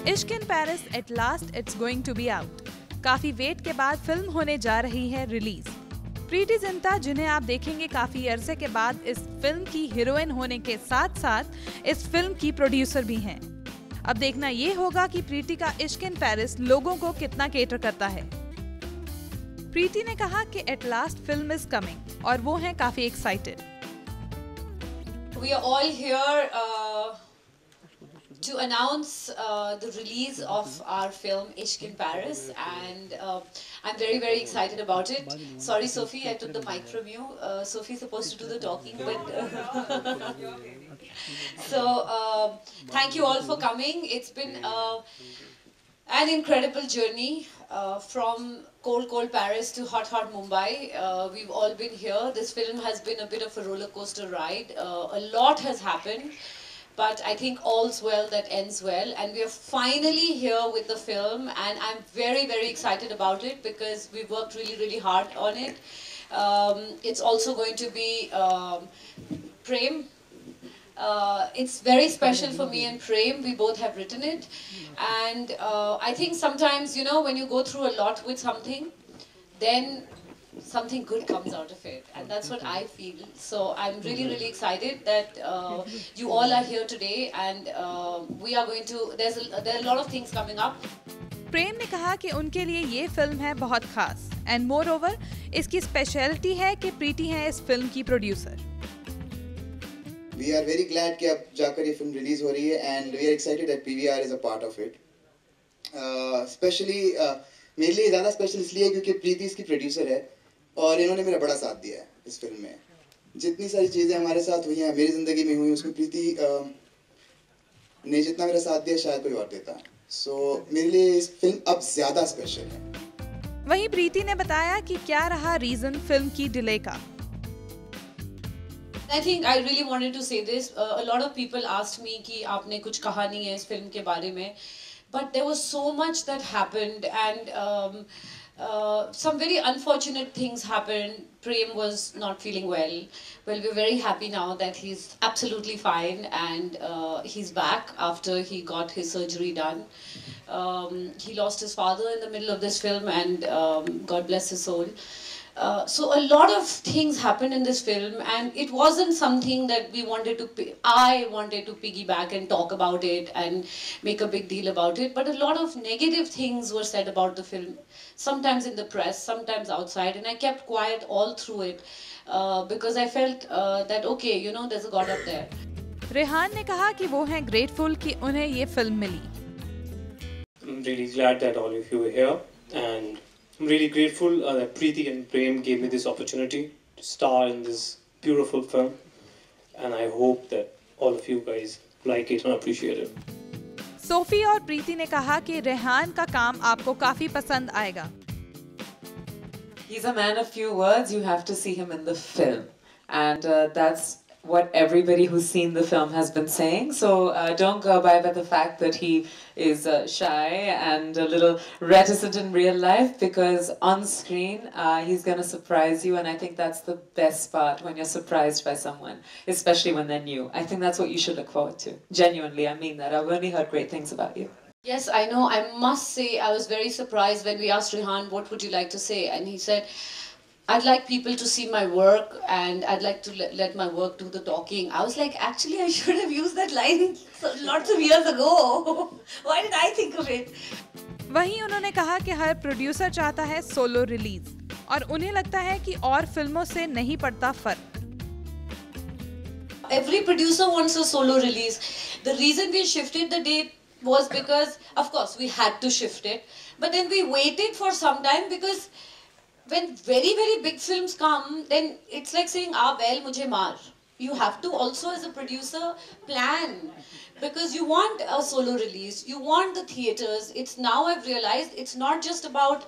इश्क in Paris at last it's going to be out. काफी wait के बाद फिल्म होने जा रही है रिलीज। प्रीति जिंटा, जिन्हें आप देखेंगे काफी अरसे के बाद इस फिल्म की हीरोइन होने के साथ साथ इस फिल्म की प्रोड्यूसर भी हैं। अब देखना ये होगा कि प्रीति का इश्क इन पेरिस लोगों को कितना केटर करता है। प्रीति ने कहा कि at last film is coming और वो हैं काफी excited. We are all here to announce the release of our film Ishq in Paris, and I'm very excited about it. Sorry Sophie, I took the mic from you. Sophie's supposed to do the talking, but so thank you all for coming. It's been an incredible journey from cold Paris to hot Mumbai. We've all been here. This film has been a bit of a roller coaster ride. A lot has happened, but I think all's well that ends well, and we are finally here with the film, and I'm very excited about it because we worked really hard on it. It's also going to be Prem. It's very special for me and Prem. We both have written it, and I think sometimes, you know, when you go through a lot with something, then something good comes out of it, and that's what I feel. So I'm really excited that you all are here today, and we are going to, there are a lot of things coming up. प्रेम ने कहा कि उनके लिए ये film है बहुत खास, and more over इसकी स्पेशलिटी है कि प्रीति हैं इस फिल्म की producer. We are very glad कि अब जाकर ये फिल्म रिलीज हो रही है, and we are excited that PVR is a part of it. Especially मेरे लिए ज़्यादा स्पेशल इसलिए क्योंकि प्रीति इसकी प्रोड्यूसर है और इन्होंने मेरा बड़ा साथ दिया है इस फिल्म में। जितनी सारी चीज़ें हमारे साथ हुई हैं, मेरी ज़िंदगी में हुई, उसमें प्रीति ने जितना मेरा साथ दिया शायद कोई और देता। So मेरे लिए इस फिल्म अब ज़्यादा स्पेशल है। वहीं प्रीति ने बताया कि क्या रहा रीजन फिल्म की डिले का। I think I really wanted to say this. A lot of people asked me कि आपने कुछ कहा नहीं है इस फिल्म के बारे में, but there was so much that happened, and some very unfortunate things happened. Prem was not feeling well. Well, we're very happy now that he's absolutely fine, and he's back after he got his surgery done. He lost his father in the middle of this film, and God bless his soul. So a lot of things happened in this film, and it wasn't something that we wanted to, I wanted to piggyback and talk about it and make a big deal about it, but a lot of negative things were said about the film, sometimes in the press, sometimes outside, and I kept quiet all through it because I felt that okay, you know, there's a God up there. Rehan ने कहा कि वो हैं grateful कि उन्हें ये फिल्म मिली। I'm really glad that all of you are here, and I'm really grateful that Preeti and Prem gave me this opportunity to star in this beautiful film, and I hope that all of you guys like it and appreciate it. Sophie और प्रीति ने कहा कि रेहान का काम आपको काफी पसंद आएगा। He's a man of few words. You have to see him in the film, and that's what everybody who's seen the film has been saying. So don't go by the fact that he is shy and a little reticent in real life, because on screen he's going to surprise you, and I think that's the best part, when you're surprised by someone, especially when they're new. I think that's what you should look forward to. Genuinely, I mean that. I've only heard great things about you. Yes, I know. I must say I was very surprised when we asked Rehan, what would you like to say? And he said, I'd like people to see my work, and I'd like to let my work do the talking. I was like, actually, I should have used that line lots of years ago. Why did I think of it? वहीं उन्होंने कहा कि हर producer चाहता है solo release, और उन्हें लगता है कि और फिल्मों से नहीं पड़ता फर्क। Every producer wants a solo release. The reason we shifted the date was because, of course, we had to shift it, but then we waited for some time, because when very big films come, then it's like saying, well, mujhe maar. You have to also, as a producer, plan, because you want a solo release, you want the theaters. It's now I've realized it's not just about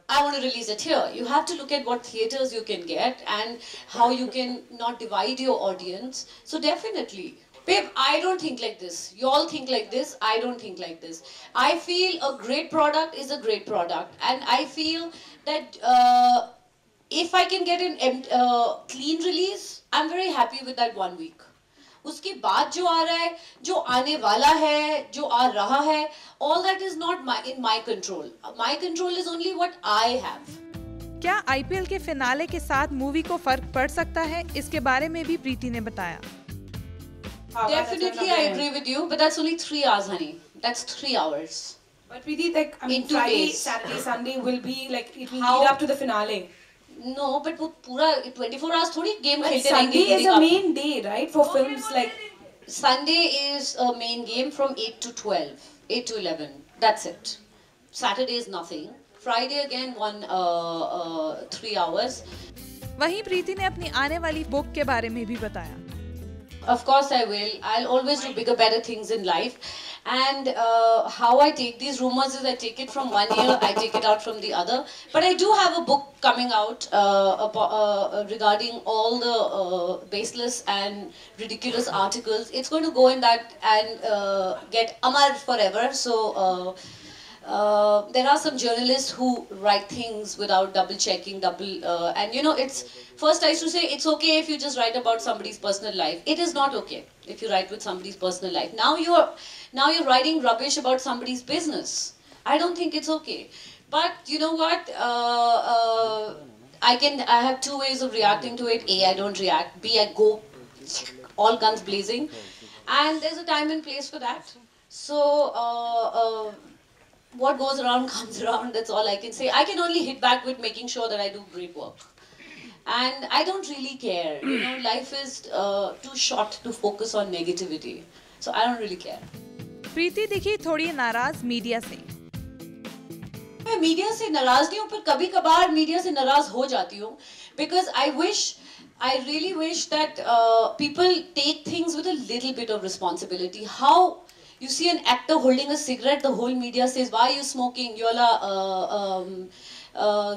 I want to release it here. You have to look at what theaters you can get and how you can not divide your audience. So definitely. Babe, I don't think like this. You all think like this. I don't think like this. I feel a great product is a great product. And I feel that if I can get a clean release, I'm very happy with that 1 week. उसके बाद जो आ रहा है, जो आने वाला है, जो आ रहा है, all that is not in my control. My control is only what I have. क्या आईपीएल के फिनाले के साथ मूवी को फर्क पड़ सकता है, इसके बारे में भी प्रीति ने बताया। Definitely, I agree with you, but that's only 3 hours, honey. That's 3 hours. But Preeti, like, I mean, In 2 Friday, days. Saturday, Sunday will be like, it will How- lead up to the finale. No, but वो पूरा 24 hours थोड़ी game But खेलते Sunday रहेंगे is a main day, right? For films like, Sunday is a main game from 8 to 12, 8 to 11. That's it. Saturday is nothing. Friday again 3 hours. वहीं प्रीति ने अपनी आने वाली बुक के बारे में भी बताया। Of course I will. I'll always do bigger, better things in life. And how I take these rumors is I take it from one ear, I take it out from the other. But I do have a book coming out regarding all the baseless and ridiculous articles. It's going to go in that and get amar forever. So there are some journalists who write things without double checking, and you know, it's first I used to say it's okay if you just write about somebody's personal life. It is not okay if you write with somebody's personal life. Now you're writing rubbish about somebody's business. I don't think it's okay. But you know what? I have 2 ways of reacting to it. A, I don't react. B, I go all guns blazing, and there's a time and place for that. So. What goes around comes around, that's all I can say. I can only hit back with making sure that I do great work. And I don't really care. You know, life is too short to focus on negativity. So I don't really care. प्रीति दिखी थोड़ी नाराज media से। मैं media से नाराज नहीं हूँ, पर कभी कभार मीडिया से नाराज हो जाती हूँ. Because I really wish that people take things with a little bit of responsibility. How you see an actor holding a cigarette, the whole media says, why are you smoking? You're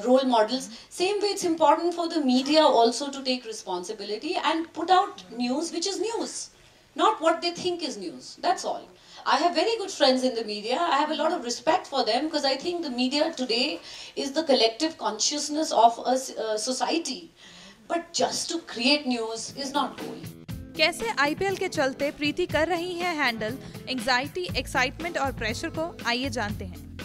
role models. Same way, it's important for the media also to take responsibility and put out news which is news, not what they think is news. That's all. I have very good friends in the media. I have a lot of respect for them because I think the media today is the collective consciousness of a society. But just to create news is not goal. कैसे IPL के चलते प्रीति कर रही हैं handle anxiety, excitement और pressure को, आइए जानते हैं।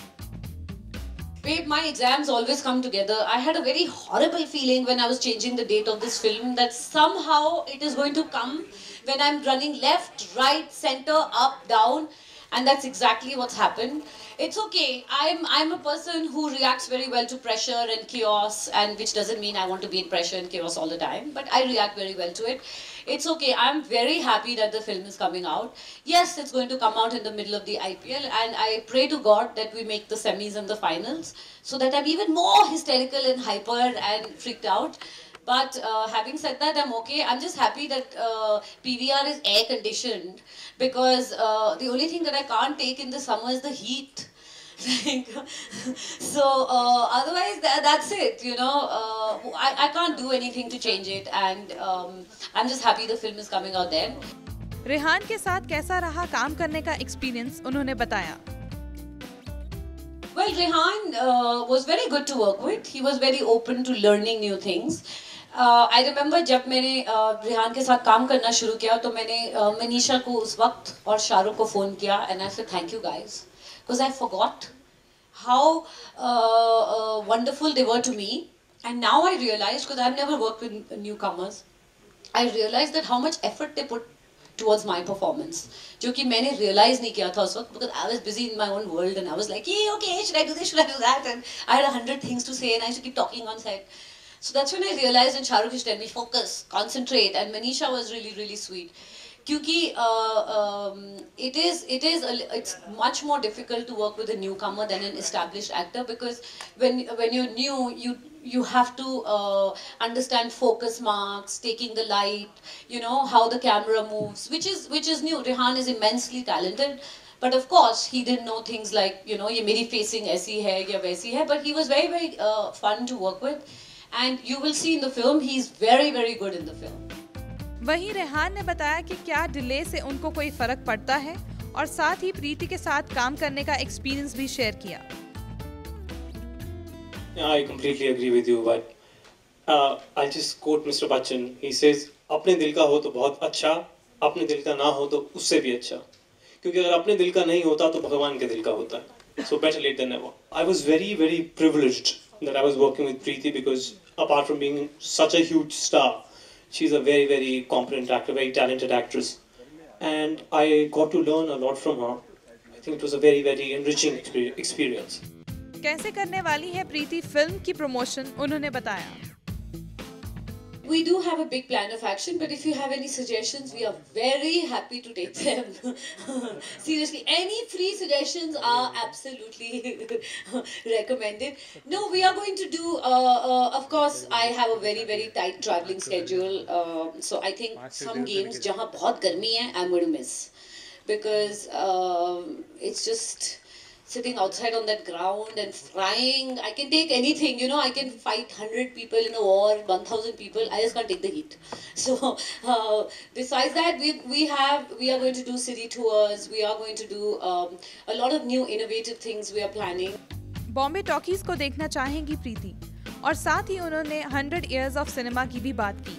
Babe, my exams always come together. I had a very horrible feeling when I was changing the date of this film that somehow it is going to come when I'm running left, right, center, up, down, and that's exactly what's happened. It's okay. I'm a person who reacts very well to pressure and chaos, and which doesn't mean I want to be in pressure and chaos all the time, but I react very well to it. It's okay. I'm very happy that the film is coming out. Yes, it's going to come out in the middle of the IPL, and I pray to God that we make the semis and the finals so that I'm even more hysterical and hyper and freaked out. But having said that, I'm okay. I'm just happy that PVR is air conditioned because the only thing that I can't take in the summer is the heat. So otherwise that's it, you know. I can't do anything to change it, and I'm just happy the film is coming out then. Rehan के साथ कैसा रहा काम करने का experience, उन्होंने बताया। Well, Rehan was very good to work with. He was very open to learning new things. I remember जब मैंने रेहान के साथ काम करना शुरू किया तो मैंने मनीषा को उस वक्त और शाहरुख को फोन किया and I said thank you guys because I forgot how wonderful they were to me, and now I realized, because I've never worked with newcomers, I realized that how much effort they put towards my performance, जो कि मैंने realize नहीं किया था उस वक्त, because I was busy in my own world and I was like, yeah, okay, should I do this, should I do that, and I had 100 things to say and I used to keep talking on set. So that's when I realized, and Shahrukh used to tell me, focus, concentrate, and Manisha was really, really sweet. Because it's much more difficult to work with a newcomer than an established actor, because when you're new, you have to understand focus marks, taking the light, you know, how the camera moves, which is new. Rehan is immensely talented, but of course he didn't know things like, you know, ye meri facing aisi hai ya waisi hai, but he was very, very fun to work with, and you will see in the film he's very, very good in the film. वहीं रेहान ने बताया कि क्या delay से उनको कोई फर्क पड़ता है, और साथ ही प्रीति के साथ काम करने का एक्सपीरियंस भी शेयर किया। Yeah, I completely agree with you, but I'll just quote Mr. Bachchan. He says, "अपने दिल का हो तो बहुत अच्छा, अपने दिल का ना हो तो उससे भी अच्छा, क्योंकि अगर अपने दिल का नहीं होता तो भगवान के दिल का होता है. So better late than never. I was very privileged that I was working with Preeti, because apart from being such a huge star, she's a very competent actor, very talented actress, and I got to learn a lot from her. I think it was a very enriching experience. कैसे करने वाली है प्रीति film की promotion, उन्होंने बताया. We do have a big plan of action, but if you have any suggestions, we are very happy to take them. Seriously, any free suggestions are absolutely recommended. No, we are going to do, of course, I have a very tight traveling schedule. So I think some games, jahan bahut garmi hai, I'm going to miss. Because it's just sitting outside on that ground and frying. I can take anything, you know, I can fight 100 people in a war, 1000 people, I just can't take the heat. So besides that, we are going to do city tours, we are going to do a lot of new innovative things we are planning. Bombay talkies को देखना चाहेंगी प्रीति, और साथ ही उन्होंने 100 Years of Cinema की भी बात की.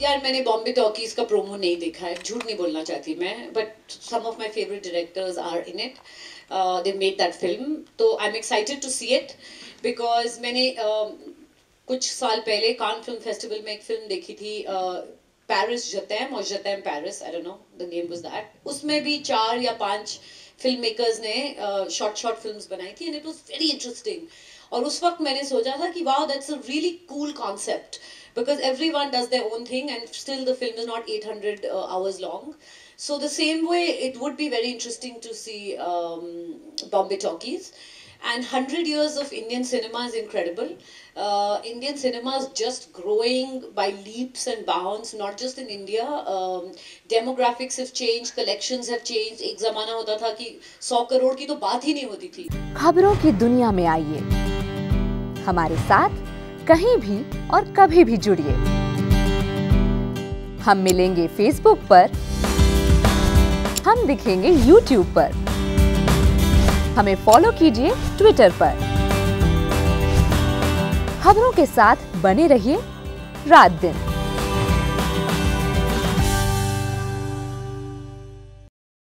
यार मैंने बॉम्बे टॉकीज का प्रोमो नहीं देखा है, झूठ नहीं बोलना चाहती मैं, but some of my favourite directors are in it, they made that film, तो I am excited to see it, because मैंने कुछ साल पहले कान फिल्म फेस्टिवल में एक फिल्म देखी थी, पेरिस जतैम और जतैम Paris, I don't know the name was that. उसमें भी 4 या 5 फिल्म मेकर्स ने शॉर्ट फिल्म्स बनाई थी, and it was very interesting. और उस वक्त मैंने सोचा था कि wow, that's a really cool concept, because everyone does their own thing and still the film is not 800 hours long. So the same way, it would be very interesting to see Bombay Talkies. And 100 years of Indian cinema is incredible. Indian cinema is just growing by leaps and bounds, not just in India. Demographics have changed, collections have changed. एक ज़माना होता था कि 100 करोड़ की तो बात ही नहीं होती थी. खबरों की दुनिया में आइए, हमारे साथ कहीं भी और कभी भी जुड़िए. हम मिलेंगे फेसबुक पर, हम दिखेंगे यूट्यूब पर, हमें फॉलो कीजिए ट्विटर पर. खबरों के साथ बने रहिए रात दिन.